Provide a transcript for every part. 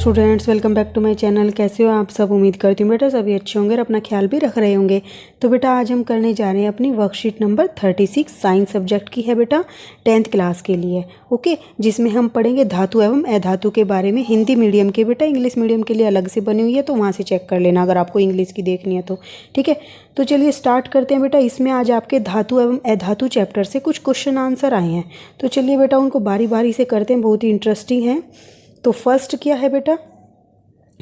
Students, welcome back to my channel. कैसे हो आप सब? उम्मीद करती हूँ बेटा सभी अच्छे होंगे और अपना ख्याल भी रख रहे होंगे। तो बेटा आज हम करने जा रहे हैं अपनी वर्कशीट नंबर 36 साइंस सब्जेक्ट की है बेटा 10th क्लास के लिए। ओके, जिसमें हम पढ़ेंगे धातु एवं अधातु के बारे में। हिंदी मीडियम के बेटा, इंग्लिश मीडियम के लिए अलग से बनी हुई है, तो वहाँ से चेक कर लेना अगर आपको इंग्लिश की देखनी है तो। ठीक है, तो चलिए स्टार्ट करते हैं बेटा। इसमें आज आपके धातु एवं अधातु चैप्टर से कुछ क्वेश्चन आंसर आए हैं, तो चलिए बेटा उनको बारी बारी से करते हैं, बहुत ही इंटरेस्टिंग है। तो फर्स्ट क्या है बेटा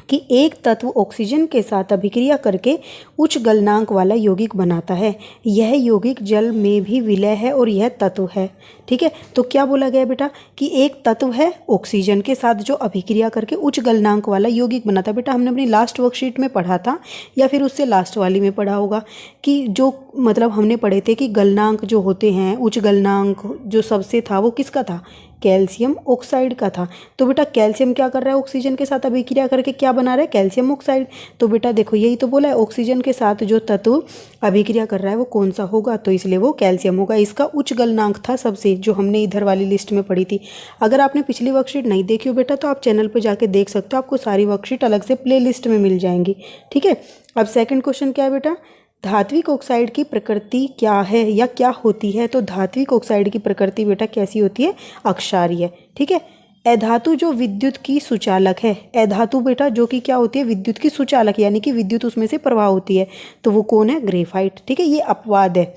कि एक तत्व ऑक्सीजन के साथ अभिक्रिया करके उच्च गलनांक वाला यौगिक बनाता है। यह यौगिक जल में भी विलय है और यह तत्व है। ठीक है, तो क्या बोला गया बेटा कि एक तत्व है ऑक्सीजन के साथ जो अभिक्रिया करके उच्च गलनांक वाला यौगिक बनाता है। बेटा हमने अपनी लास्ट वर्कशीट में पढ़ा था या फिर उससे लास्ट वाली में पढ़ा होगा कि जो मतलब हमने पढ़े थे कि गलनांक जो होते हैं, उच्च गलनांक जो सबसे था वो किसका था? कैल्शियम ऑक्साइड का था। तो बेटा कैल्शियम क्या कर रहा है? ऑक्सीजन के साथ अभिक्रिया करके क्या बना रहा है? Calcium oxide. तो बेटा देखो यही तो बोला है, ऑक्सीजन के साथ जो तत्व अभिक्रिया कर रहा है वो कौन सा होगा? तो इसलिए वो कैल्शियम होगा। इसका उच्च गलनांक था सबसे, जो हमने इधर वाली लिस्ट में पढ़ी थी। अगर आपने पिछली वर्कशीट नहीं देखी हो बेटा तो आप चैनल पर जाके देख सकते हो, आपको सारी वर्कशीट अलग से प्ले लिस्ट में मिल जाएंगी। ठीक है, अब सेकेंड क्वेश्चन क्या है बेटा? धात्विक ऑक्साइड की प्रकृति क्या है या क्या होती है? तो धात्विक ऑक्साइड की प्रकृति बेटा कैसी होती है? अक्षारीय। ठीक है, अधातु जो विद्युत की सुचालक है, अधातु बेटा जो कि क्या होती है? विद्युत की सुचालक, यानी कि विद्युत उसमें से प्रवाह होती है, तो वो कौन है? ग्रेफाइट। ठीक है, ये अपवाद है,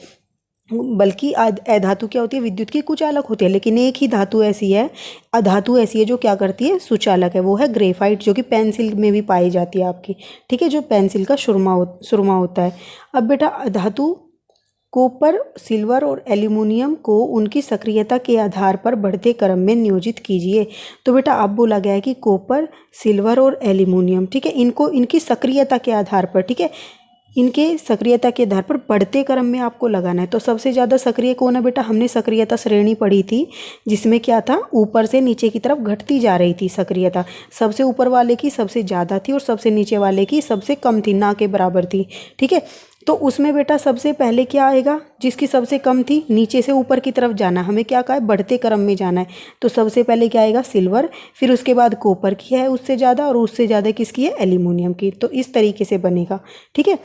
बल्कि अधातु क्या होती है? विद्युत की कुचालक होती है। लेकिन एक ही धातु ऐसी है, अधातु ऐसी है जो क्या करती है? सुचालक है, वो है ग्रेफाइट, जो कि पेंसिल में भी पाई जाती है आपकी। ठीक है, जो पेंसिल का सुरमा होता है। अब बेटा धातु कॉपर, सिल्वर और एल्यूमिनियम को उनकी सक्रियता के आधार पर बढ़ते क्रम में नियोजित कीजिए। तो बेटा अब बोला गया है कि कॉपर, सिल्वर और एल्यूमिनियम, ठीक है, इनको इनकी सक्रियता के आधार पर, ठीक है, इनके सक्रियता के आधार पर बढ़ते क्रम में आपको लगाना है। तो सबसे ज़्यादा सक्रिय कौन है बेटा? हमने सक्रियता श्रेणी पढ़ी थी जिसमें क्या था? ऊपर से नीचे की तरफ घटती जा रही थी सक्रियता। सबसे ऊपर वाले की सबसे ज़्यादा थी और सबसे नीचे वाले की सबसे कम थी, ना के बराबर थी। ठीक है, तो उसमें बेटा सबसे पहले क्या आएगा? जिसकी सबसे कम थी, नीचे से ऊपर की तरफ जाना, हमें क्या कहा है? बढ़ते क्रम में जाना है। तो सबसे पहले क्या आएगा? सिल्वर, फिर उसके बाद कॉपर की है उससे ज़्यादा, और उससे ज़्यादा किसकी है? एल्यूमिनियम की। तो इस तरीके से बनेगा। ठीक है,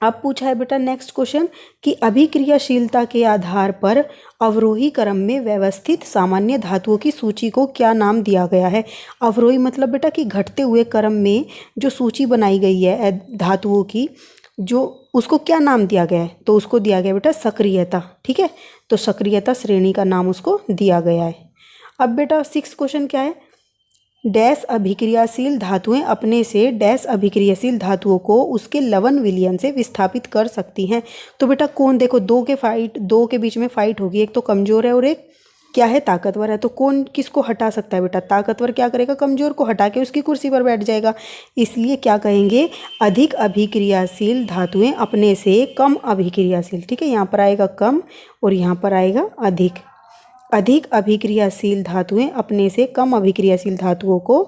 अब पूछा है बेटा नेक्स्ट क्वेश्चन कि अभिक्रियाशीलता के आधार पर अवरोही क्रम में व्यवस्थित सामान्य धातुओं की सूची को क्या नाम दिया गया है? अवरोही मतलब बेटा कि घटते हुए क्रम में जो सूची बनाई गई है धातुओं की, जो उसको क्या नाम दिया गया है? तो उसको दिया गया बेटा सक्रियता। ठीक है, तो सक्रियता श्रेणी का नाम उसको दिया गया है। अब बेटा 6 क्वेश्चन क्या है? डैश अभिक्रियाशील धातुएं अपने से डैश अभिक्रियाशील धातुओं को उसके लवण विलयन से विस्थापित कर सकती हैं। तो बेटा कौन? देखो दो के बीच में फाइट होगी, एक तो कमजोर है और एक क्या है? ताकतवर है। तो कौन किसको हटा सकता है बेटा? ताकतवर क्या करेगा? कमजोर को हटा के उसकी कुर्सी पर बैठ जाएगा। इसलिए क्या कहेंगे? अधिक अभिक्रियाशील धातुएं अपने से कम अभिक्रियाशील। ठीक है, यहाँ पर आएगा कम और यहाँ पर आएगा अधिक। अधिक अभिक्रियाशील धातुएं अपने से कम अभिक्रियाशील धातुओं को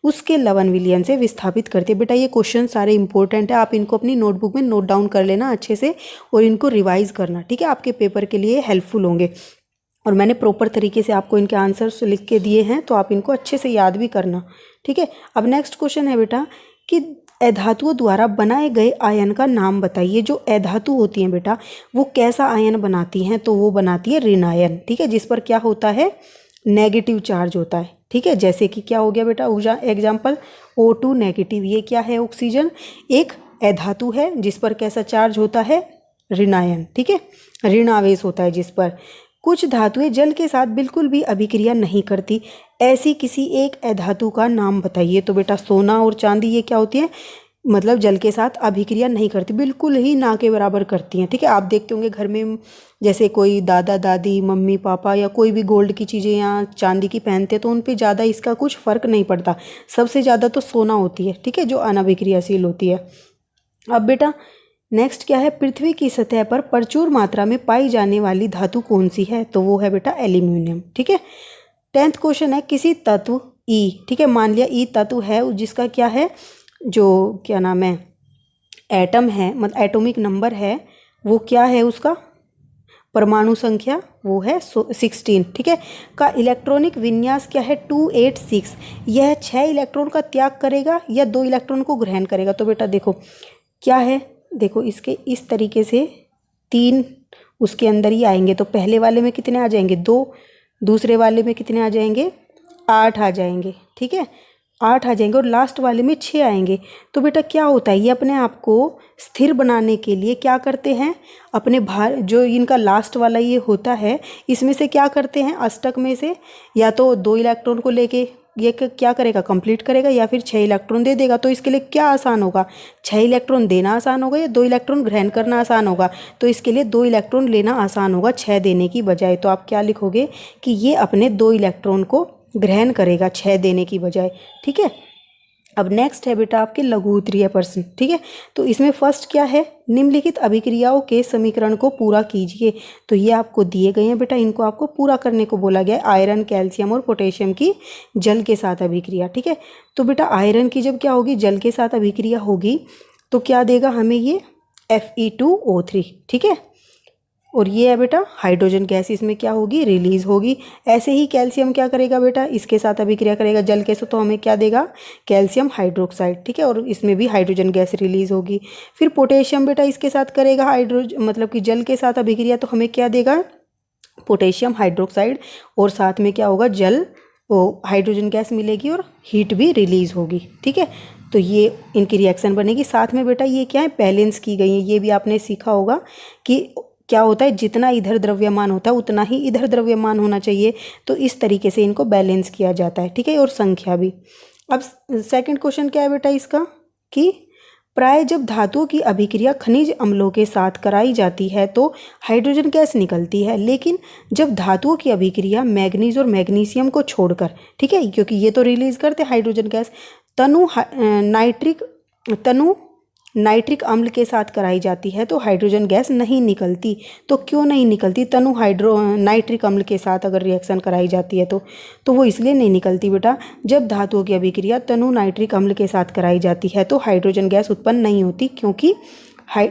उसके लवण विलयन से विस्थापित करती है। बेटा ये क्वेश्चन सारे इंपॉर्टेंट है, आप इनको अपनी नोटबुक में नोट डाउन कर लेना अच्छे से और इनको रिवाइज करना। ठीक है, आपके पेपर के लिए हेल्पफुल होंगे और मैंने प्रॉपर तरीके से आपको इनके आंसर्स लिख के दिए हैं, तो आप इनको अच्छे से याद भी करना। ठीक है, अब नेक्स्ट क्वेश्चन है बेटा कि अधातुओं द्वारा बनाए गए आयन का नाम बताइए। जो अधातु होती हैं बेटा वो कैसा आयन बनाती हैं? तो वो बनाती है ऋण आयन। ठीक है, जिस पर क्या होता है? नेगेटिव चार्ज होता है। ठीक है, जैसे कि क्या हो गया बेटा? एग्जाम्पल O2 नेगेटिव, ये क्या है? ऑक्सीजन एक अधातु है जिस पर कैसा चार्ज होता है? ऋण आयन। ठीक है, ऋण आवेश होता है जिस पर। कुछ धातुएं जल के साथ बिल्कुल भी अभिक्रिया नहीं करती, ऐसी किसी एक अधातु का नाम बताइए। तो बेटा सोना और चांदी ये क्या होती है? मतलब जल के साथ अभिक्रिया नहीं करती, बिल्कुल ही ना के बराबर करती हैं। ठीक है, आप देखते होंगे घर में जैसे कोई दादा दादी, मम्मी पापा या कोई भी गोल्ड की चीज़ें या चांदी की पहनते हैं तो उन पे ज़्यादा इसका कुछ फ़र्क नहीं पड़ता। सबसे ज़्यादा तो सोना होती है, ठीक है, जो अनअभिक्रियाशील होती है। अब बेटा नेक्स्ट क्या है? पृथ्वी की सतह पर प्रचुर मात्रा में पाई जाने वाली धातु कौन सी है? तो वो है बेटा एल्यूमिनियम। ठीक है, 10th क्वेश्चन है किसी तत्व ई, ठीक है, मान लिया ई तत्व है जिसका क्या है? जो क्या नाम है? एटम है, मतलब एटॉमिक नंबर है, वो क्या है उसका? परमाणु संख्या वो है 16, ठीक है। का इलेक्ट्रॉनिक विन्यास क्या है 286, यह 6 इलेक्ट्रॉन का त्याग करेगा या 2 इलेक्ट्रॉन को ग्रहण करेगा। तो बेटा देखो क्या है, देखो इसके इस तरीके से 3 उसके अंदर ही आएंगे, तो पहले वाले में कितने आ जाएंगे 2, दूसरे वाले में कितने आ जाएंगे 8 आ जाएंगे, ठीक है 8 आ जाएंगे और लास्ट वाले में 6 आएंगे। तो बेटा क्या होता है, ये अपने आप को स्थिर बनाने के लिए क्या करते हैं, अपने भार जो इनका लास्ट वाला ये होता है इसमें से क्या करते हैं, अष्टक में से या तो 2 इलेक्ट्रॉन को लेके ये क्या करेगा कंप्लीट करेगा या फिर 6 इलेक्ट्रॉन दे देगा। तो इसके लिए क्या आसान होगा, 6 इलेक्ट्रॉन देना आसान होगा या 2 इलेक्ट्रॉन ग्रहण करना आसान होगा। तो इसके लिए 2 इलेक्ट्रॉन लेना आसान होगा 6 देने की बजाय। तो आप क्या लिखोगे कि ये अपने 2 इलेक्ट्रॉन को ग्रहण करेगा 6 देने की बजाय, ठीक है। अब नेक्स्ट है बेटा आपके लघु उत्तरीय प्रश्न, ठीक है। तो इसमें फर्स्ट क्या है, निम्नलिखित अभिक्रियाओं के समीकरण को पूरा कीजिए। तो ये आपको दिए गए हैं बेटा, इनको आपको पूरा करने को बोला गया है। आयरन, कैल्शियम और पोटेशियम की जल के साथ अभिक्रिया, ठीक है। तो बेटा आयरन की जब क्या होगी, जल के साथ अभिक्रिया होगी तो क्या देगा हमें ये Fe2O3, ठीक है। और ये है बेटा हाइड्रोजन गैस इसमें क्या होगी रिलीज होगी। ऐसे ही कैल्शियम क्या करेगा बेटा, इसके साथ अभिक्रिया करेगा जल के साथ, तो हमें क्या देगा कैल्शियम हाइड्रोक्साइड, ठीक है, और इसमें भी हाइड्रोजन गैस रिलीज होगी। फिर पोटेशियम बेटा इसके साथ करेगा मतलब कि जल के साथ अभिक्रिया, तो हमें क्या देगा पोटेशियम हाइड्रोक्साइड, और साथ में क्या होगा जल वो हाइड्रोजन गैस मिलेगी और हीट भी रिलीज होगी, ठीक है। तो ये इनकी रिएक्शन बनेगी। साथ में बेटा ये क्या है बैलेंस की गई है, ये भी आपने सीखा होगा कि क्या होता है जितना इधर द्रव्यमान होता है उतना ही इधर द्रव्यमान होना चाहिए। तो इस तरीके से इनको बैलेंस किया जाता है, ठीक है, और संख्या भी। अब सेकंड क्वेश्चन क्या है बेटा इसका कि प्राय जब धातुओं की अभिक्रिया खनिज अम्लों के साथ कराई जाती है तो हाइड्रोजन गैस निकलती है, लेकिन जब धातुओं की अभिक्रिया मैग्नीज और मैग्नीशियम को छोड़कर, ठीक है, क्योंकि ये तो रिलीज करते हाइड्रोजन गैस, तनु नाइट्रिक अम्ल के साथ कराई जाती है तो हाइड्रोजन गैस नहीं निकलती। तो क्यों नहीं निकलती, नाइट्रिक अम्ल के साथ अगर रिएक्शन कराई जाती है तो वो इसलिए नहीं निकलती बेटा, जब धातुओं की अभिक्रिया तनु नाइट्रिक अम्ल के साथ कराई जाती है तो हाइड्रोजन गैस उत्पन्न नहीं होती, क्योंकि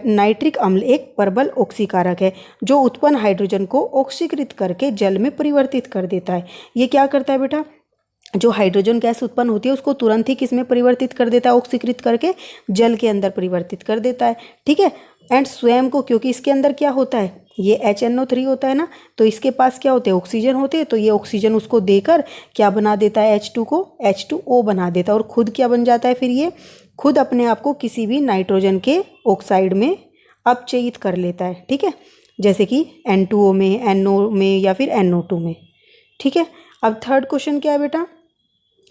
नाइट्रिक अम्ल एक प्रबल ऑक्सीकारक है जो उत्पन्न हाइड्रोजन को ऑक्सीकृत करके जल में परिवर्तित कर देता है। ये क्या करता है बेटा, जो हाइड्रोजन गैस उत्पन्न होती है उसको तुरंत ही किस में परिवर्तित कर देता है, ऑक्सीकृत करके जल के अंदर परिवर्तित कर देता है, ठीक है। एंड स्वयं को, क्योंकि इसके अंदर क्या होता है ये HNO3 होता है ना, तो इसके पास क्या होते हैं ऑक्सीजन होते हैं, तो ये ऑक्सीजन उसको देकर क्या बना देता है H2 को H2O बना देता है, और खुद क्या बन जाता है फिर ये खुद अपने आप को किसी भी नाइट्रोजन के ऑक्साइड में अपचयित कर लेता है, ठीक है, जैसे कि N2O में, NO में या फिर NO2 में, ठीक है। अब थर्ड क्वेश्चन क्या है बेटा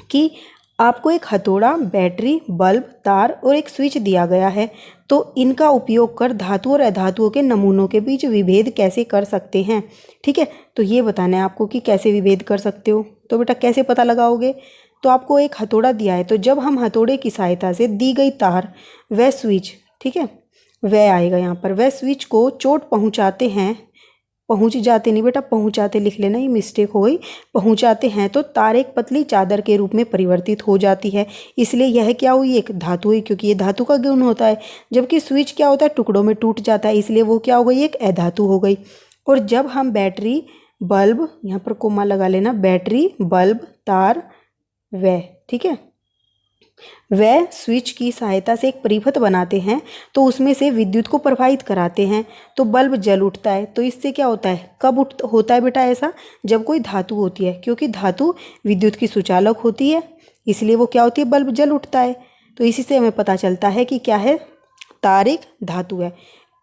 कि आपको एक हथौड़ा, बैटरी, बल्ब, तार और एक स्विच दिया गया है, तो इनका उपयोग कर धातु और अधातुओं के नमूनों के बीच विभेद कैसे कर सकते हैं, ठीक है। तो ये बताना है आपको कि कैसे विभेद कर सकते हो। तो बेटा कैसे पता लगाओगे, तो आपको एक हथौड़ा दिया है, तो जब हम हथौड़े की सहायता से दी गई तार व स्विच, ठीक है, वह आएगा यहाँ पर, वह स्विच को चोट पहुँचाते हैं, पहुँच जाते नहीं बेटा पहुँचाते लिख लेना, ये मिस्टेक हो गई, पहुँचाते हैं तो तार एक पतली चादर के रूप में परिवर्तित हो जाती है, इसलिए यह क्या हुई एक धातु हुई, क्योंकि ये धातु का गुण होता है। जबकि स्विच क्या होता है टुकड़ों में टूट जाता है, इसलिए वो क्या हो गई एक अधातु हो गई। और जब हम बैटरी, बल्ब, यहाँ पर कोमा लगा लेना, बैटरी, बल्ब, तार व, ठीक है, वह स्विच की सहायता से एक परिपथ बनाते हैं तो उसमें से विद्युत को प्रवाहित कराते हैं तो बल्ब जल उठता है। तो इससे क्या होता है, कब होता है बेटा ऐसा, जब कोई धातु होती है, क्योंकि धातु विद्युत की सुचालक होती है, इसलिए वो क्या होती है बल्ब जल उठता है। तो इसी से हमें पता चलता है कि क्या है, तार एक धातु है।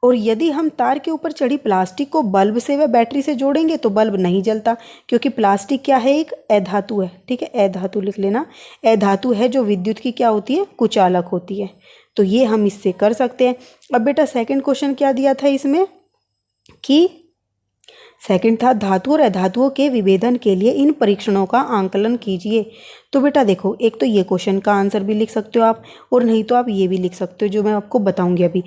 और यदि हम तार के ऊपर चढ़ी प्लास्टिक को बल्ब से व बैटरी से जोड़ेंगे तो बल्ब नहीं जलता, क्योंकि प्लास्टिक क्या है एक अधातु है, ठीक है, अधातु लिख लेना, अधातु है जो विद्युत की क्या होती है कुचालक होती है। तो ये हम इससे कर सकते हैं। अब बेटा सेकंड क्वेश्चन क्या दिया था इसमें कि सेकंड था धातु और अधातुओं के विभेदन के लिए इन परीक्षणों का आंकलन कीजिए। तो बेटा देखो, एक तो ये क्वेश्चन का आंसर भी लिख सकते हो आप, और नहीं तो आप ये भी लिख सकते हो जो मैं आपको बताऊंगी अभी।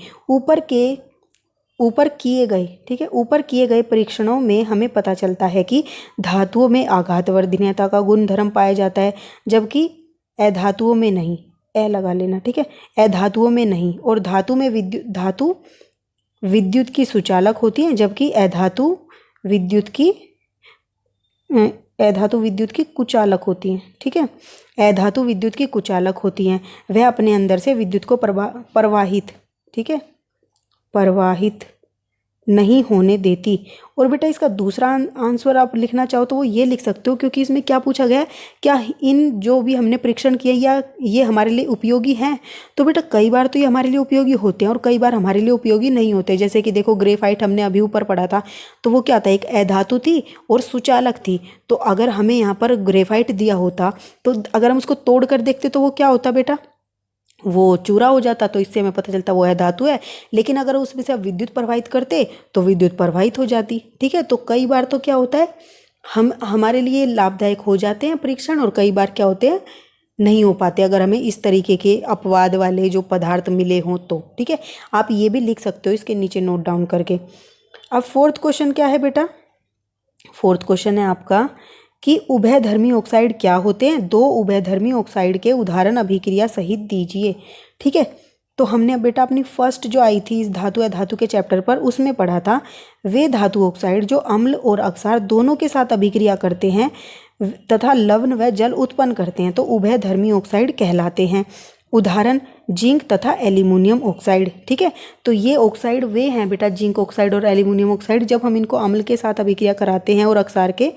ऊपर किए गए, ठीक है, ऊपर किए गए परीक्षणों में हमें पता चलता है कि धातुओं में आघातवर्धनीयता का गुणधर्म पाया जाता है, जबकि अधातुओं में नहीं, ए लगा लेना, ठीक है, अधातुओं में नहीं। और धातु में धातु विद्युत की सुचालक होती है, जबकि अधातु विद्युत की अधातु विद्युत की कुचालक होती हैं। ठीक है, अधातु विद्युत की कुचालक होती हैं। वह अपने अंदर से विद्युत को प्रवाहित, ठीक है, प्रवाहित नहीं होने देती। और बेटा इसका दूसरा आंसर आप लिखना चाहो तो वो ये लिख सकते हो, क्योंकि इसमें क्या पूछा गया है, क्या इन जो भी हमने परीक्षण किए या ये हमारे लिए उपयोगी हैं। तो बेटा कई बार तो ये हमारे लिए उपयोगी होते हैं और कई बार हमारे लिए उपयोगी नहीं होते। जैसे कि देखो ग्रेफाइट हमने अभी ऊपर पढ़ा था, तो वो क्या था, एक अधातु थी और सुचालक थी। तो अगर हमें यहाँ पर ग्रेफाइट दिया होता तो अगर हम उसको तोड़ कर देखते तो वो क्या होता बेटा, वो चूरा हो जाता। तो इससे हमें पता चलता वो है धातु है। लेकिन अगर उसमें से आप विद्युत प्रवाहित करते तो विद्युत प्रवाहित हो जाती। ठीक है, तो कई बार तो क्या होता है, हम हमारे लिए लाभदायक हो जाते हैं परीक्षण, और कई बार क्या होते हैं, नहीं हो पाते अगर हमें इस तरीके के अपवाद वाले जो पदार्थ मिले हों तो। ठीक है, आप ये भी लिख सकते हो इसके नीचे नोट डाउन करके। अब फोर्थ क्वेश्चन क्या है बेटा, फोर्थ क्वेश्चन है आपका कि उभयधर्मी ऑक्साइड क्या होते हैं। दो उभयधर्मी ऑक्साइड के उदाहरण अभिक्रिया सहित दीजिए। ठीक है, तो हमने बेटा अपनी फर्स्ट जो आई थी इस धातु अधातु के चैप्टर पर, उसमें पढ़ा था वे धातु ऑक्साइड जो अम्ल और अक्षार दोनों के साथ अभिक्रिया करते हैं तथा लवण व जल उत्पन्न करते हैं तो उभयधर्मी ऑक्साइड कहलाते हैं। उदाहरण जिंक तथा एल्यूमिनियम ऑक्साइड। ठीक है, तो ये ऑक्साइड वे हैं बेटा, जिंक ऑक्साइड और एल्यूमिनियम ऑक्साइड, जब हम इनको अम्ल के साथ अभिक्रिया कराते हैं और अक्षार के,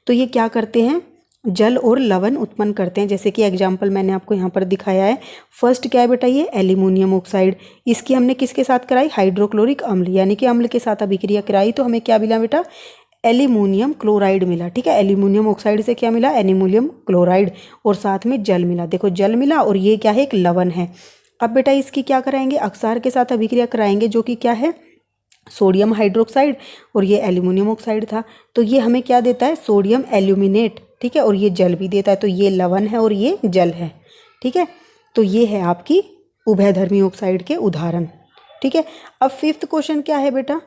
तो ये क्या करते हैं, जल और लवण उत्पन्न करते हैं। जैसे कि एग्जाम्पल मैंने आपको यहाँ पर दिखाया है। फर्स्ट क्या है बेटा, ये एल्यूमिनियम ऑक्साइड, इसकी हमने किसके साथ कराई, हाइड्रोक्लोरिक अम्ल यानी कि अम्ल के साथ अभिक्रिया कराई, तो हमें क्या मिला बेटा, एल्यूमिनियम क्लोराइड मिला। ठीक है, एल्यूमिनियम ऑक्साइड से क्या मिला, एल्यूमिनियम क्लोराइड, और साथ में जल मिला। देखो जल मिला और ये क्या है, एक लवण है। अब बेटा इसकी क्या कराएंगे, अक्षार के साथ अभिक्रिया कराएंगे, जो कि क्या है, सोडियम हाइड्रोक्साइड, और ये एल्यूमिनियम ऑक्साइड था। तो ये हमें क्या देता है, सोडियम एल्यूमिनेट। ठीक है, और ये जल भी देता है, तो ये लवण है और ये जल है। ठीक है, तो ये है आपकी उभयधर्मी ऑक्साइड के उदाहरण। ठीक है, अब फिफ्थ क्वेश्चन क्या है बेटा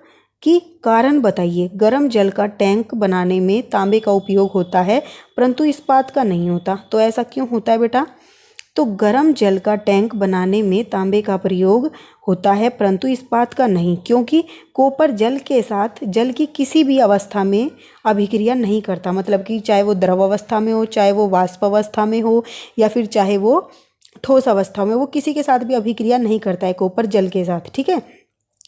कि कारण बताइए। गर्म जल का टैंक बनाने में तांबे का उपयोग होता है परंतु इस्पात का नहीं होता, तो ऐसा क्यों होता है बेटा। तो गर्म जल का टैंक बनाने में तांबे का प्रयोग होता है परंतु इस्पात का नहीं, क्योंकि कॉपर जल के साथ जल की किसी भी अवस्था में अभिक्रिया नहीं करता। मतलब कि चाहे वो द्रव अवस्था में हो, चाहे वो वाष्प अवस्था में हो, या फिर चाहे वो ठोस अवस्था में, वो किसी के साथ भी अभिक्रिया नहीं करता है कॉपर जल के साथ। ठीक है,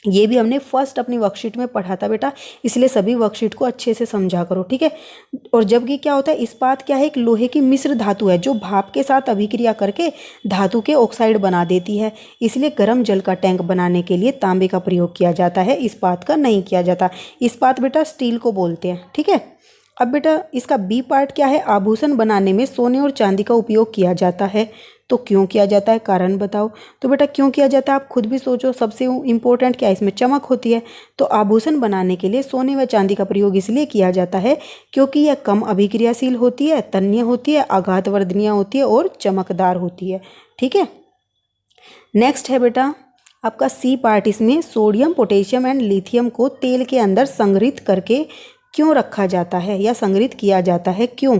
ये भी हमने फर्स्ट अपनी वर्कशीट में पढ़ा था बेटा, इसलिए सभी वर्कशीट को अच्छे से समझा करो। ठीक है, और जबकि क्या होता है, इस्पात क्या है, एक लोहे की मिश्र धातु है जो भाप के साथ अभिक्रिया करके धातु के ऑक्साइड बना देती है। इसलिए गर्म जल का टैंक बनाने के लिए तांबे का प्रयोग किया जाता है, इस्पात का नहीं किया जाता। इस्पात बेटा स्टील को बोलते हैं। ठीक है, अब बेटा इसका बी पार्ट क्या है, आभूषण बनाने में सोने और चांदी का उपयोग किया जाता है, तो क्यों किया जाता है, कारण बताओ। तो बेटा क्यों किया जाता है, आप खुद भी सोचो। सबसे इम्पोर्टेंट क्या है, इसमें चमक होती है। तो आभूषण बनाने के लिए सोने व चांदी का प्रयोग इसलिए किया जाता है क्योंकि यह कम अभिक्रियाशील होती है, तन्य होती है, आघातवर्धनीय होती है और चमकदार होती है। ठीक है, नेक्स्ट है बेटा आपका सी पार्ट। इसमें सोडियम पोटेशियम एंड लिथियम को तेल के अंदर संग्रहित करके क्यों रखा जाता है या संग्रहित किया जाता है, क्यों।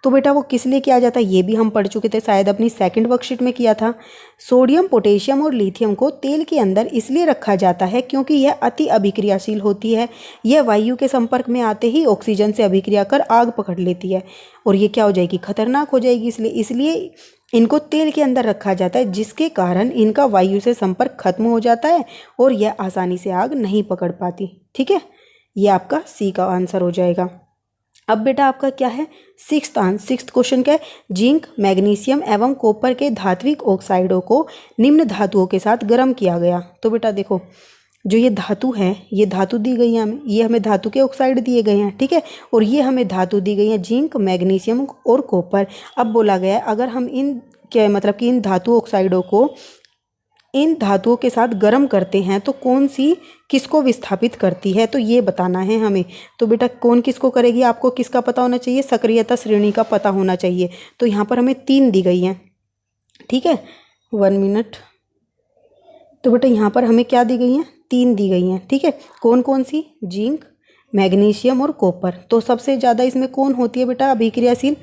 तो बेटा वो किस लिए किया जाता है, ये भी हम पढ़ चुके थे, शायद अपनी सेकंड वर्कशीट में किया था। सोडियम पोटेशियम और लिथियम को तेल के अंदर इसलिए रखा जाता है क्योंकि यह अति अभिक्रियाशील होती है। यह वायु के संपर्क में आते ही ऑक्सीजन से अभिक्रिया कर आग पकड़ लेती है और ये क्या हो जाएगी, खतरनाक हो जाएगी। इसलिए इनको तेल के अंदर रखा जाता है, जिसके कारण इनका वायु से संपर्क खत्म हो जाता है और यह आसानी से आग नहीं पकड़ पाती। ठीक है, ये आपका सी का आंसर हो जाएगा। अब बेटा आपका क्या है, सिक्स्थ क्वेश्चन क्या है, जिंक मैग्नीशियम एवं कॉपर के धात्विक ऑक्साइडों को निम्न धातुओं के साथ गर्म किया गया। तो बेटा देखो जो ये धातु है, ये धातु दी गई है हमें, ये हमें धातु के ऑक्साइड दिए गए हैं। ठीक है, और ये हमें धातु दी गई है जिंक मैग्नीशियम और कॉपर। अब बोला गया है अगर हम इन क्या मतलब कि इन धातु ऑक्साइडों को इन धातुओं के साथ गर्म करते हैं तो कौन सी किसको विस्थापित करती है, तो ये बताना है हमें। तो बेटा कौन किसको करेगी, आपको किसका पता होना चाहिए, सक्रियता श्रेणी का पता होना चाहिए। तो यहाँ पर हमें 3 दी गई हैं। ठीक है, 1 मिनट। तो बेटा यहाँ पर हमें क्या दी गई हैं, 3 दी गई हैं। ठीक है, कौन कौन सी, जिंक मैग्नीशियम और कॉपर। तो सबसे ज़्यादा इसमें कौन होती है बेटा अभिक्रियाशील,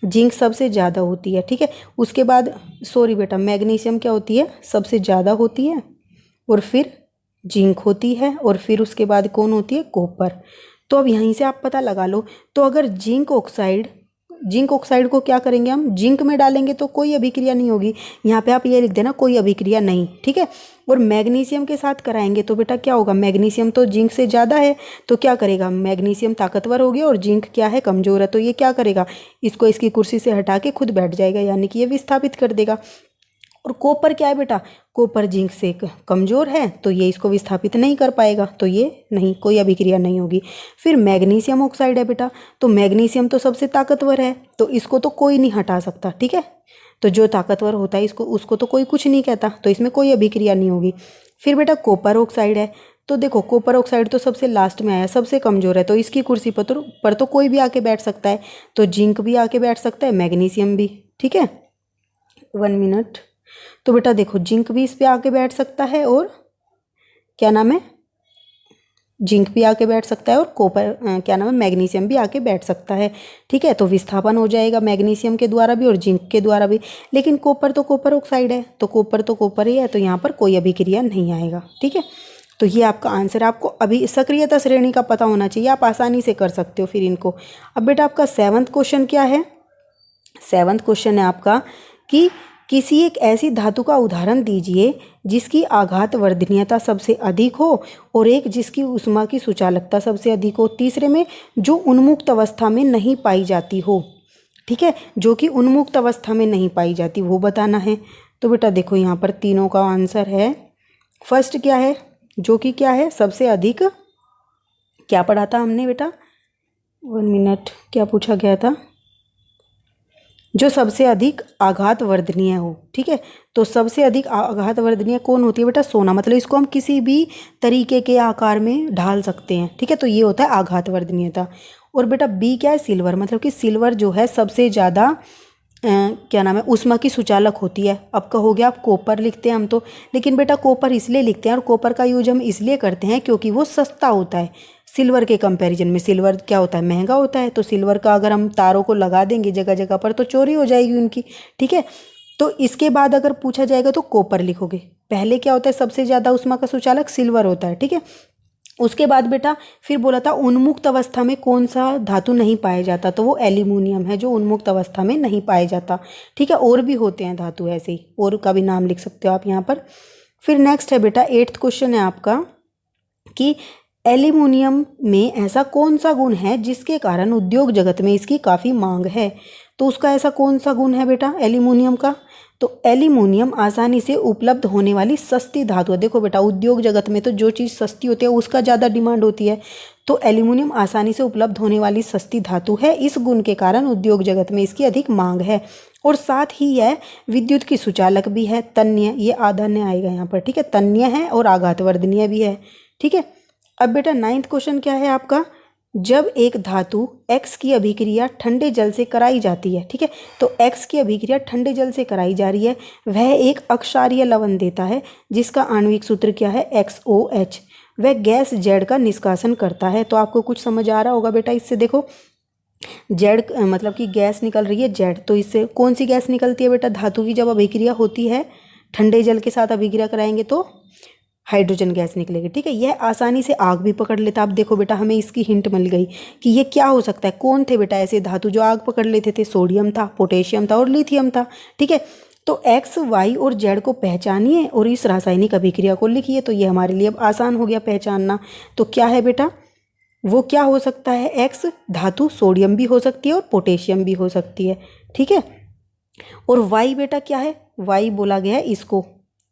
जिंक सबसे ज़्यादा होती है। ठीक है, उसके बाद सॉरी बेटा मैग्नीशियम क्या होती है, सबसे ज़्यादा होती है, और फिर जिंक होती है, और फिर उसके बाद कौन होती है, कॉपर। तो अब यहीं से आप पता लगा लो। तो अगर जिंक ऑक्साइड को क्या करेंगे हम, जिंक में डालेंगे तो कोई अभिक्रिया नहीं होगी। यहाँ पे आप ये लिख देना कोई अभिक्रिया नहीं, ठीक है। और मैग्नीशियम के साथ कराएंगे तो बेटा क्या होगा, मैग्नीशियम तो जिंक से ज़्यादा है, तो क्या करेगा, मैग्नीशियम ताकतवर हो गया और जिंक क्या है, कमज़ोर है। तो ये क्या करेगा, इसको इसकी कुर्सी से हटा के खुद बैठ जाएगा, यानी कि ये विस्थापित कर देगा। और कॉपर क्या है बेटा, कॉपर जिंक से कमज़ोर है, तो ये इसको विस्थापित नहीं कर पाएगा, तो ये नहीं, कोई अभिक्रिया नहीं होगी। फिर मैग्नीशियम ऑक्साइड है बेटा, तो मैग्नीशियम तो सबसे ताकतवर है, तो इसको तो कोई नहीं हटा सकता, ठीक है। तो जो ताकतवर होता है उसको तो कोई कुछ नहीं कहता, तो इसमें कोई अभिक्रिया नहीं होगी। फिर बेटा कॉपर ऑक्साइड है, तो देखो कॉपर ऑक्साइड तो सबसे लास्ट में आया, सबसे कमज़ोर है, तो इसकी कुर्सी पर तो कोई भी आके बैठ सकता है। तो जिंक भी आके बैठ सकता है, मैग्नीशियम भी, ठीक है। 1 मिनट। तो बेटा देखो जिंक भी इस पे आके बैठ सकता है, और क्या नाम है, जिंक भी आके बैठ सकता है, और कॉपर क्या नाम है, मैग्नीशियम भी आके बैठ सकता है, ठीक है। तो विस्थापन हो जाएगा मैग्नीशियम के द्वारा भी और जिंक के द्वारा भी। लेकिन कॉपर तो कॉपर ऑक्साइड है, तो कॉपर ही है, तो यहाँ पर कोई अभिक्रिया नहीं आएगा, ठीक है। तो ये आपका आंसर। आपको अभी सक्रियता श्रेणी का पता होना चाहिए, आप आसानी से कर सकते हो फिर इनको। अब बेटा आपका 7वां क्वेश्चन क्या है, 7वां क्वेश्चन है आपका कि किसी एक ऐसी धातु का उदाहरण दीजिए जिसकी आघात वर्धनीयता सबसे अधिक हो और एक जिसकी ऊष्मा की सुचालकता सबसे अधिक हो। तीसरे में जो उन्मुक्त अवस्था में नहीं पाई जाती हो, ठीक है, जो कि उन्मुक्त अवस्था में नहीं पाई जाती वो बताना है। तो बेटा देखो यहाँ पर तीनों का आंसर है। फर्स्ट क्या है, जो कि क्या है, सबसे अधिक, क्या पढ़ा था हमने बेटा, 1 मिनट, क्या पूछा गया था, जो सबसे अधिक आघात वर्धनीय हो, ठीक है। तो सबसे अधिक आघात वर्धनीय कौन होती है बेटा, सोना, मतलब इसको हम किसी भी तरीके के आकार में ढाल सकते हैं, ठीक है। तो ये होता है आघात वर्धनीयता। और बेटा बी क्या है, सिल्वर, मतलब कि सिल्वर जो है सबसे ज़्यादा क्या नाम है, ऊष्मा की सुचालक होती है। अब कहोगे आप कॉपर लिखते हैं हम तो, लेकिन बेटा कॉपर इसलिए लिखते हैं और कॉपर का यूज हम इसलिए करते हैं क्योंकि वो सस्ता होता है सिल्वर के कंपैरिजन में। सिल्वर क्या होता है, महंगा होता है, तो सिल्वर का अगर हम तारों को लगा देंगे जगह जगह पर तो चोरी हो जाएगी उनकी, ठीक है। तो इसके बाद अगर पूछा जाएगा तो कॉपर लिखोगे। पहले क्या होता है, सबसे ज़्यादा ऊष्मा का सुचालक सिल्वर होता है, ठीक है। उसके बाद बेटा फिर बोला था उन्मुक्त अवस्था में कौन सा धातु नहीं पाया जाता, तो वो एल्यूमिनियम है जो उन्मुक्त अवस्था में नहीं पाया जाता, ठीक है। और भी होते हैं धातु ऐसे ही, और का भी नाम लिख सकते हो आप यहाँ पर। फिर नेक्स्ट है बेटा 8वां क्वेश्चन है आपका कि एल्यूमिनियम में ऐसा कौन सा गुण है जिसके कारण उद्योग जगत में इसकी काफ़ी मांग है। तो उसका ऐसा कौन सा गुण है बेटा एल्यूमिनियम का, तो एल्यूमिनियम आसानी से उपलब्ध होने वाली सस्ती धातु है। देखो बेटा उद्योग जगत में तो जो चीज़ सस्ती होती है उसका ज़्यादा डिमांड होती है, तो एल्यूमिनियम आसानी से उपलब्ध होने वाली सस्ती धातु है। इस गुण के कारण उद्योग जगत में इसकी अधिक मांग है। और साथ ही यह विद्युत की सुचालक भी है, तन्य, ये आधान्य आएगा यहाँ पर, ठीक है, तन्य है और आघातवर्धनीय भी है, ठीक है। अब बेटा 9वां क्वेश्चन क्या है आपका, जब एक धातु X की अभिक्रिया ठंडे जल से कराई जाती है, ठीक है, तो X की अभिक्रिया ठंडे जल से कराई जा रही है, वह एक अक्षारीय लवण देता है जिसका आणविक सूत्र क्या है, XOH। वह गैस Z का निष्कासन करता है। तो आपको कुछ समझ आ रहा होगा बेटा इससे, देखो Z मतलब कि गैस निकल रही है Z, तो इससे कौन सी गैस निकलती है बेटा, धातु की जब अभिक्रिया होती है ठंडे जल के साथ अभिक्रिया कराएंगे तो हाइड्रोजन गैस निकलेगी, ठीक है। यह आसानी से आग भी पकड़ लेता। अब देखो बेटा हमें इसकी हिंट मिल गई कि ये क्या हो सकता है, कौन थे बेटा ऐसे धातु जो आग पकड़ लेते थे, सोडियम था, पोटेशियम था और लिथियम था, ठीक है। तो X, Y और Z को पहचानिए और इस रासायनिक अभिक्रिया को लिखिए, तो ये हमारे लिए अब आसान हो गया पहचानना। तो क्या है बेटा, वो क्या हो सकता है, X धातु सोडियम भी हो सकती है और पोटेशियम भी हो सकती है, ठीक है। और Y बेटा क्या है, Y बोला गया है इसको,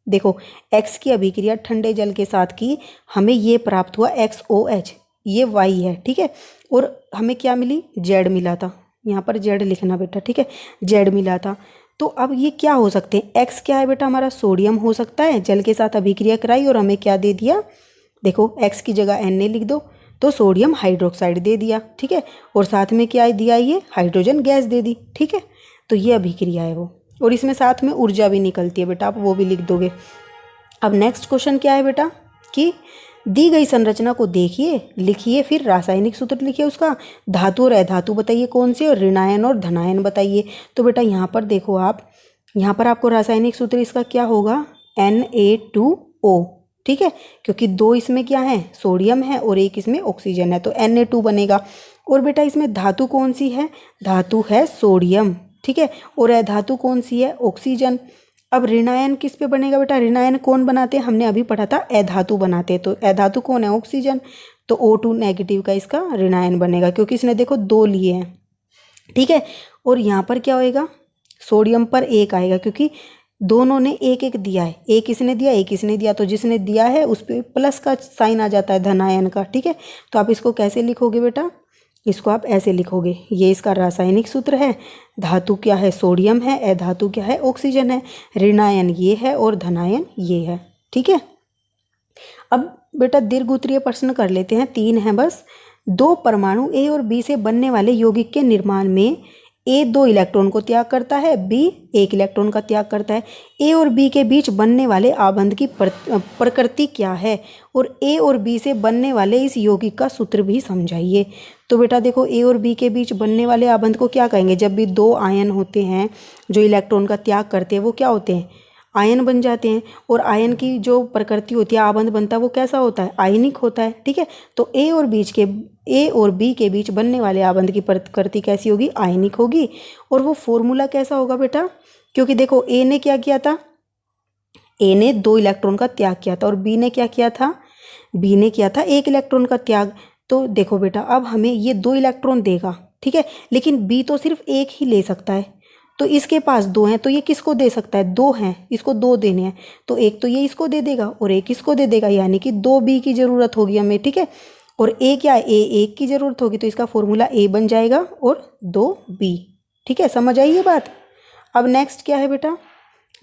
देखो X की अभिक्रिया ठंडे जल के साथ की, हमें ये प्राप्त हुआ XOH, ये Y है, ठीक है। और हमें क्या मिली, Z मिला था, यहाँ पर Z लिखना बेटा, ठीक है, Z मिला था। तो अब ये क्या हो सकते हैं, X क्या है बेटा हमारा सोडियम हो सकता है, जल के साथ अभिक्रिया कराई और हमें क्या दे दिया, देखो X की जगह Na लिख दो तो सोडियम हाइड्रोक्साइड दे दिया, ठीक है। और साथ में क्या दिया, ये हाइड्रोजन गैस दे दी, ठीक है। तो ये अभिक्रिया है वो, और इसमें साथ में ऊर्जा भी निकलती है बेटा, आप वो भी लिख दोगे। अब नेक्स्ट क्वेश्चन क्या है बेटा कि दी गई संरचना को देखिए, लिखिए, फिर रासायनिक सूत्र लिखिए उसका, धातु और अधातु बताइए कौन से, और ऋणायन और धनायन बताइए। तो बेटा यहाँ पर देखो आप, यहाँ पर आपको रासायनिक सूत्र इसका क्या होगा, Na2O, ठीक है, क्योंकि दो इसमें क्या है, सोडियम है और एक इसमें ऑक्सीजन है, तो Na2 बनेगा। और बेटा इसमें धातु कौन सी है, धातु है सोडियम, ठीक है, और अधातु कौन सी है, ऑक्सीजन। अब ऋणायन किस पे बनेगा बेटा, ऋणायन कौन बनाते हैं, हमने अभी पढ़ा था अधातु बनाते हैं, तो अधातु कौन है, ऑक्सीजन, तो O2 नेगेटिव का इसका ऋणायन बनेगा, क्योंकि इसने देखो दो लिए हैं, ठीक है। और यहाँ पर क्या होएगा, सोडियम पर एक आएगा, क्योंकि दोनों ने एक एक दिया है, एक इसने दिया एक इसने दिया, तो जिसने दिया है उस पर प्लस का साइन आ जाता है धनायन का, ठीक है। तो आप इसको कैसे लिखोगे बेटा, इसको आप ऐसे लिखोगे, ये इसका रासायनिक सूत्र है, धातु क्या है, सोडियम है, अधातु क्या है, ऑक्सीजन है, ऋणायन ये है और धनायन ये है, ठीक है। अब बेटा दीर्घ उत्तरीय प्रश्न कर लेते हैं, 3 है बस। दो परमाणु ए और बी से बनने वाले यौगिक के निर्माण में ए 2 इलेक्ट्रॉन को त्याग करता है, बी 1 इलेक्ट्रॉन का त्याग करता है। ए और बी के बीच बनने वाले आबंध की प्रकृति क्या है, और ए और बी से बनने वाले इस यौगिक का सूत्र भी समझाइए। तो बेटा देखो, ए और बी के बीच बनने वाले आबंध को क्या कहेंगे, जब भी दो आयन होते हैं जो इलेक्ट्रॉन का त्याग करते हैं वो क्या होते हैं, आयन बन जाते हैं। और आयन की जो प्रकृति होती है, आबंध बनता है, वो कैसा होता है, आयनिक होता है, ठीक है। तो ए और बी के बीच बनने वाले आबंध की प्रकृति कैसी होगी, आयनिक होगी। और वो फॉर्मूला कैसा होगा बेटा, क्योंकि देखो ए ने क्या किया था, ए ने 2 इलेक्ट्रॉन का त्याग किया था, और बी ने क्या किया था, बी ने किया था 1 इलेक्ट्रॉन का त्याग। तो देखो बेटा, अब हमें ये 2 इलेक्ट्रॉन देगा, ठीक है, लेकिन बी तो सिर्फ एक ही ले सकता है, तो इसके पास 2 हैं, तो ये किसको दे सकता है, 2 हैं, इसको 2 देने हैं, तो एक तो ये इसको दे देगा और एक इसको दे देगा, यानी कि 2 बी की ज़रूरत होगी हमें, ठीक है। और ए क्या है, ए 1 की ज़रूरत होगी, तो इसका फॉर्मूला ए बन जाएगा और 2 बी, ठीक है, समझ आई ये बात। अब नेक्स्ट क्या है बेटा,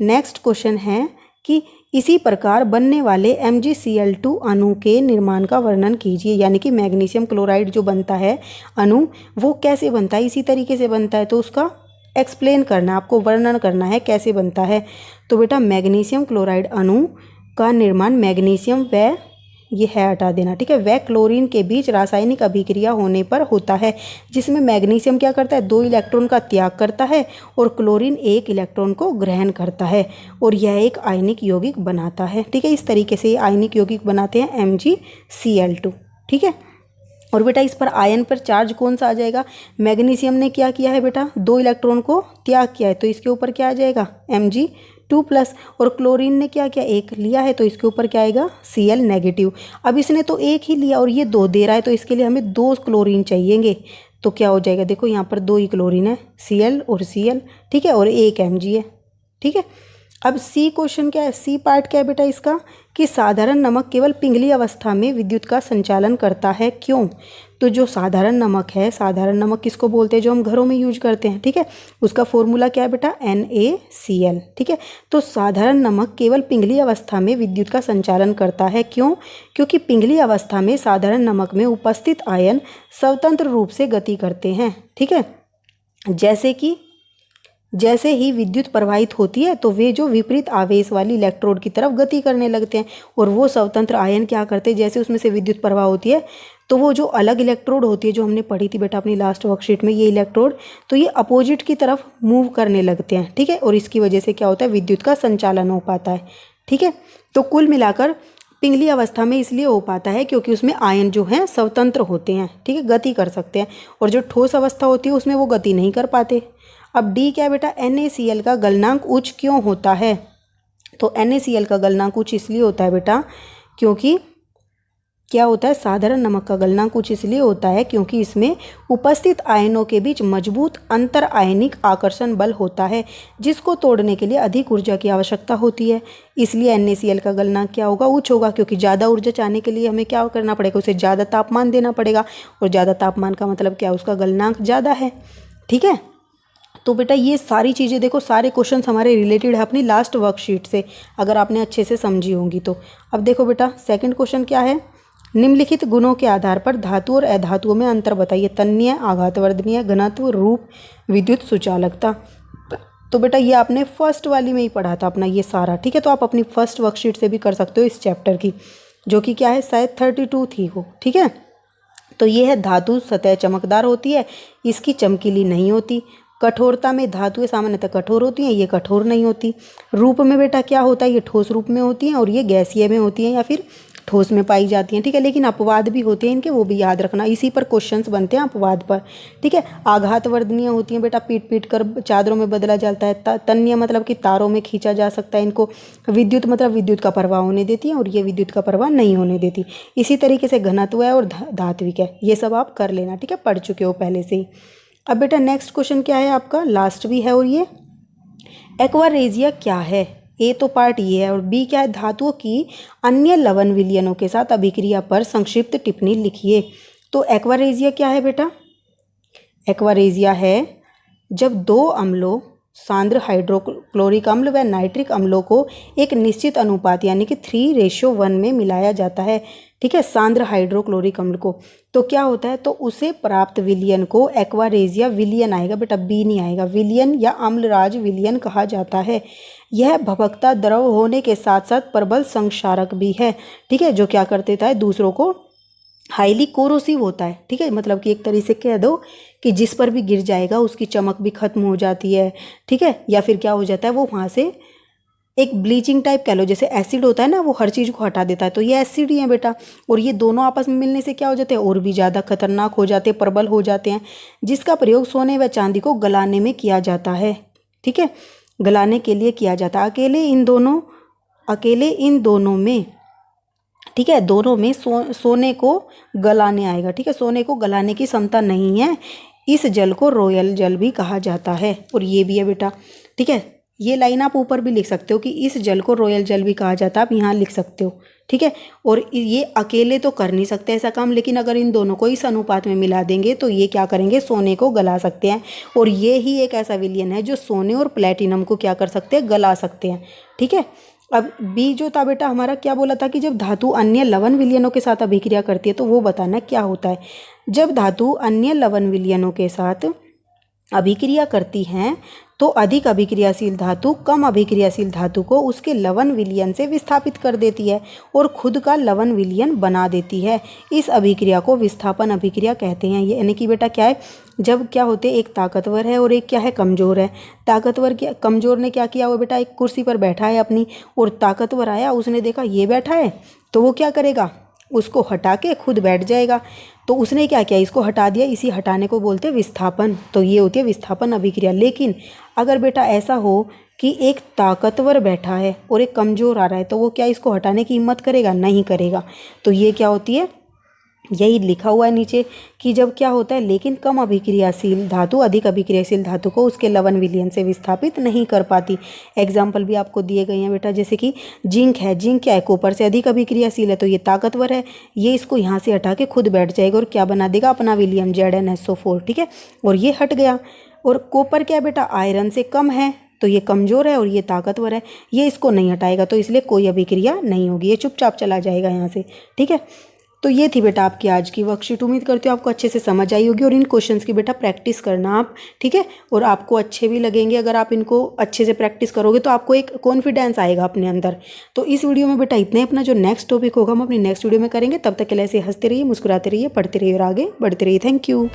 नेक्स्ट क्वेश्चन है कि इसी प्रकार बनने वाले MgCl2 अणु के निर्माण का वर्णन कीजिए, यानी कि मैग्नीशियम क्लोराइड जो बनता है अणु, वो कैसे बनता है, इसी तरीके से बनता है, तो उसका एक्सप्लेन करना, आपको वर्णन करना है कैसे बनता है। तो बेटा मैग्नीशियम क्लोराइड अणु का निर्माण मैग्नीशियम व ये है हटा देना, ठीक है, व क्लोरीन के बीच रासायनिक अभिक्रिया होने पर होता है, जिसमें मैग्नीशियम क्या करता है, 2 इलेक्ट्रॉन का त्याग करता है और क्लोरीन 1 इलेक्ट्रॉन को ग्रहण करता है, और यह एक आयनिक यौगिक बनाता है, ठीक है। इस तरीके से आयनिक यौगिक बनाते हैं MgCl2, ठीक है। और बेटा इस पर आयन पर चार्ज कौन सा आ जाएगा, मैग्नीशियम ने क्या किया है बेटा, 2 इलेक्ट्रॉन को त्याग किया है, तो इसके ऊपर क्या आ जाएगा, Mg2+, और क्लोरीन ने क्या किया, 1 लिया है, तो इसके ऊपर क्या आएगा, Cl नेगेटिव। अब इसने तो 1 ही लिया और ये 2 दे रहा है, तो इसके लिए हमें 2 क्लोरीन चाहिएंगे, तो क्या हो जाएगा, देखो यहाँ पर 2 ही क्लोरीन है, Cl और Cl, ठीक है, और 1 Mg है, ठीक है। अब सी क्वेश्चन क्या है, सी पार्ट क्या है बेटा इसका, कि साधारण नमक केवल पिंगली अवस्था में विद्युत का संचालन करता है, क्यों। तो जो साधारण नमक है, साधारण नमक किसको बोलते हैं, जो हम घरों में यूज करते हैं, ठीक है, उसका फॉर्मूला क्या है बेटा, NaCl, ठीक है। तो साधारण नमक केवल पिंगली अवस्था में विद्युत का संचालन करता है, क्यों, क्योंकि पिंगली अवस्था में साधारण नमक में उपस्थित आयन स्वतंत्र रूप से गति करते हैं, ठीक है। जैसे ही विद्युत प्रवाहित होती है तो वे जो विपरीत आवेश वाली इलेक्ट्रोड की तरफ गति करने लगते हैं, और वो स्वतंत्र आयन क्या करते हैं, जैसे उसमें से विद्युत प्रवाह होती है तो वो जो अलग इलेक्ट्रोड होती है, जो हमने पढ़ी थी बेटा अपनी लास्ट वर्कशीट में, ये इलेक्ट्रोड, तो ये अपोजिट की तरफ मूव करने लगते हैं, ठीक है, और इसकी वजह से क्या होता है, विद्युत का संचालन हो पाता है, ठीक है। तो कुल मिलाकर पिंगली अवस्था में इसलिए हो पाता है क्योंकि उसमें आयन जो हैं स्वतंत्र होते हैं, ठीक है, गति कर सकते हैं, और जो ठोस अवस्था होती है उसमें वो गति नहीं कर पाते। अब डी क्या है बेटा, NaCl का गलनांक उच्च क्यों होता है, तो NaCl का गलनांक उच्च इसलिए होता है बेटा, क्योंकि क्या होता है, साधारण नमक का गलनांक उच्च इसलिए होता है क्योंकि इसमें उपस्थित आयनों के बीच मजबूत अंतर आयनिक आकर्षण बल होता है, जिसको तोड़ने के लिए अधिक ऊर्जा की आवश्यकता होती है। इसलिए NaCl का गलनांक क्या होगा, उच्च होगा, क्योंकि ज़्यादा ऊर्जा चाहने के लिए हमें क्या करना पड़ेगा, उसे ज़्यादा तापमान देना पड़ेगा, और ज़्यादा तापमान का मतलब क्या, उसका गलनांक ज़्यादा है, ठीक है। तो बेटा ये सारी चीज़ें देखो, सारे क्वेश्चंस हमारे रिलेटेड है अपनी लास्ट वर्कशीट से, अगर आपने अच्छे से समझी होंगी तो। अब देखो बेटा सेकंड क्वेश्चन क्या है, निम्नलिखित गुणों के आधार पर धातु और अधातुओं में अंतर बताइए, तन्य, आघातवर्धनीय, घनत्व, रूप, विद्युत सुचालकता। तो बेटा ये आपने फर्स्ट वाली में ही पढ़ा था अपना ये सारा, ठीक है, तो आप अपनी फर्स्ट वर्कशीट से भी कर सकते हो इस चैप्टर की, जो कि क्या है, शायद 32 थी वो, ठीक है। तो ये है धातु सतह चमकदार होती है, इसकी चमकीली नहीं होती, कठोरता में धातुएं सामान्यतः कठोर होती हैं, ये कठोर नहीं होती। रूप में बेटा क्या होता है, ये ठोस रूप में होती हैं और ये गैसीय में होती हैं या फिर ठोस में पाई जाती हैं, ठीक है। लेकिन अपवाद भी होते हैं इनके, वो भी याद रखना, इसी पर क्वेश्चंस बनते हैं अपवाद पर, ठीक है। आघात वर्धनीय होती हैं बेटा, पीट पीट कर चादरों में बदला जाता है। तन्य मतलब कि तारों में खींचा जा सकता है इनको। विद्युत मतलब विद्युत का प्रवाह होने देती है और ये विद्युत का प्रवाह नहीं होने देती। इसी तरीके से घनत्व है और धात्विक है, ये सब आप कर लेना, ठीक है, पढ़ चुके हो पहले से ही। अब बेटा नेक्स्ट क्वेश्चन क्या है आपका, लास्ट भी है, और ये एक्वारेजिया क्या है। ए तो पार्ट ये है और बी क्या है, धातुओं की अन्य लवण विलयनों के साथ अभिक्रिया पर संक्षिप्त टिप्पणी लिखिए। तो एक्वारेजिया क्या है बेटा, एक्वारेजिया है जब दो अम्लों सांद्र हाइड्रोक्लोरिक अम्ल व नाइट्रिक अम्लों को एक निश्चित अनुपात यानी कि 3:1 में मिलाया जाता है, ठीक है, सांद्र हाइड्रोक्लोरिक अम्ल को। तो क्या होता है, तो उसे प्राप्त विलयन को एक्वारेजिया विलयन आएगा बेटा, बी नहीं आएगा, विलयन या अम्लराज विलयन कहा जाता है। यह भभकता द्रव होने के साथ साथ प्रबल संक्षारक भी है, ठीक है, जो क्या कर देता है, दूसरों को हाईली कोरोसिव होता है, ठीक है, मतलब कि एक तरीके से कह दो कि जिस पर भी गिर जाएगा उसकी चमक भी खत्म हो जाती है, ठीक है, या फिर क्या हो जाता है, वो वहाँ से एक ब्लीचिंग टाइप कह लो, जैसे एसिड होता है ना, वो हर चीज़ को हटा देता है, तो ये एसिड ही है बेटा। और ये दोनों आपस में मिलने से क्या हो जाते हैं, और भी ज़्यादा खतरनाक हो जाते हैं, प्रबल हो जाते हैं, जिसका प्रयोग सोने व चांदी को गलाने में किया जाता है, ठीक है, गलाने के लिए किया जाता है। अकेले इन दोनों में, ठीक है, दोनों में सोने को गलाने आएगा, ठीक है, सोने को गलाने की क्षमता नहीं है। इस जल को रॉयल जल भी कहा जाता है, और ये भी है बेटा, ठीक है, ये लाइन आप ऊपर भी लिख सकते हो कि इस जल को रॉयल जल भी कहा जाता है, आप यहाँ लिख सकते हो, ठीक है। और ये अकेले तो कर नहीं सकते ऐसा काम, लेकिन अगर इन दोनों को इस अनुपात में मिला देंगे तो ये क्या करेंगे, सोने को गला सकते हैं। और ये ही एक ऐसा विलयन है जो सोने और प्लेटिनम को क्या कर सकते हैं, गला सकते हैं, ठीक है। अब बी जो था बेटा हमारा, क्या बोला था कि जब धातु अन्य लवण विलयनों के साथ अभिक्रिया करती है, तो वो बताना क्या होता है। जब धातु अन्य लवण विलयनों के साथ अभिक्रिया करती हैं तो अधिक अभिक्रियाशील धातु कम अभिक्रियाशील धातु को उसके लवण विलयन से विस्थापित कर देती है और खुद का लवण विलयन बना देती है। इस अभिक्रिया को विस्थापन अभिक्रिया कहते हैं। यानी कि बेटा क्या है, जब क्या होते हैं, एक ताकतवर है और एक क्या है, कमज़ोर है। ताकतवर क्या, कमज़ोर ने क्या किया हुआ बेटा, एक कुर्सी पर बैठा है अपनी, और ताकतवर आया, उसने देखा ये बैठा है, तो वो क्या करेगा, उसको हटा के खुद बैठ जाएगा। तो उसने क्या किया, इसको हटा दिया, इसी हटाने को बोलते हैं विस्थापन। तो ये होती है विस्थापन अभिक्रिया। लेकिन अगर बेटा ऐसा हो कि एक ताकतवर बैठा है और एक कमज़ोर आ रहा है, तो वो क्या इसको हटाने की हिम्मत करेगा, नहीं करेगा। तो ये क्या होती है, यही लिखा हुआ है नीचे कि जब क्या होता है, लेकिन कम अभिक्रियाशील धातु अधिक अभिक्रियाशील धातु को उसके लवण विलयन से विस्थापित नहीं कर पाती। एग्जाम्पल भी आपको दिए गए हैं बेटा, जैसे कि जिंक है, जिंक क्या है, कॉपर से अधिक अभिक्रियाशील है, तो ये ताकतवर है, ये इसको यहाँ से हटा के खुद बैठ जाएगा और क्या बना देगा, अपना विलयन ZnSO4, ठीक है, और ये हट गया। और कॉपर क्या है बेटा, आयरन से कम है, तो ये कमज़ोर है और ये ताकतवर है, ये इसको नहीं हटाएगा, तो इसलिए कोई अभिक्रिया नहीं होगी, ये चुपचाप चला जाएगा यहाँ से, ठीक है। तो ये थी बेटा आपकी आज की वर्कशीट। उम्मीद करती हूँ आपको अच्छे से समझ आई होगी और इन क्वेश्चंस की बेटा प्रैक्टिस करना आप, ठीक है, और आपको अच्छे भी लगेंगे। अगर आप इनको अच्छे से प्रैक्टिस करोगे तो आपको एक कॉन्फिडेंस आएगा अपने अंदर। तो इस वीडियो में बेटा इतना ही। अपना जो नेक्स्ट टॉपिक होगा हम अपनी नेक्स्ट वीडियो में करेंगे। तब तक के लिए ऐसे हंसते रहिए, मुस्कुराते रहिए, पढ़ते रहिए और आगे बढ़ते रहिए। Thank you.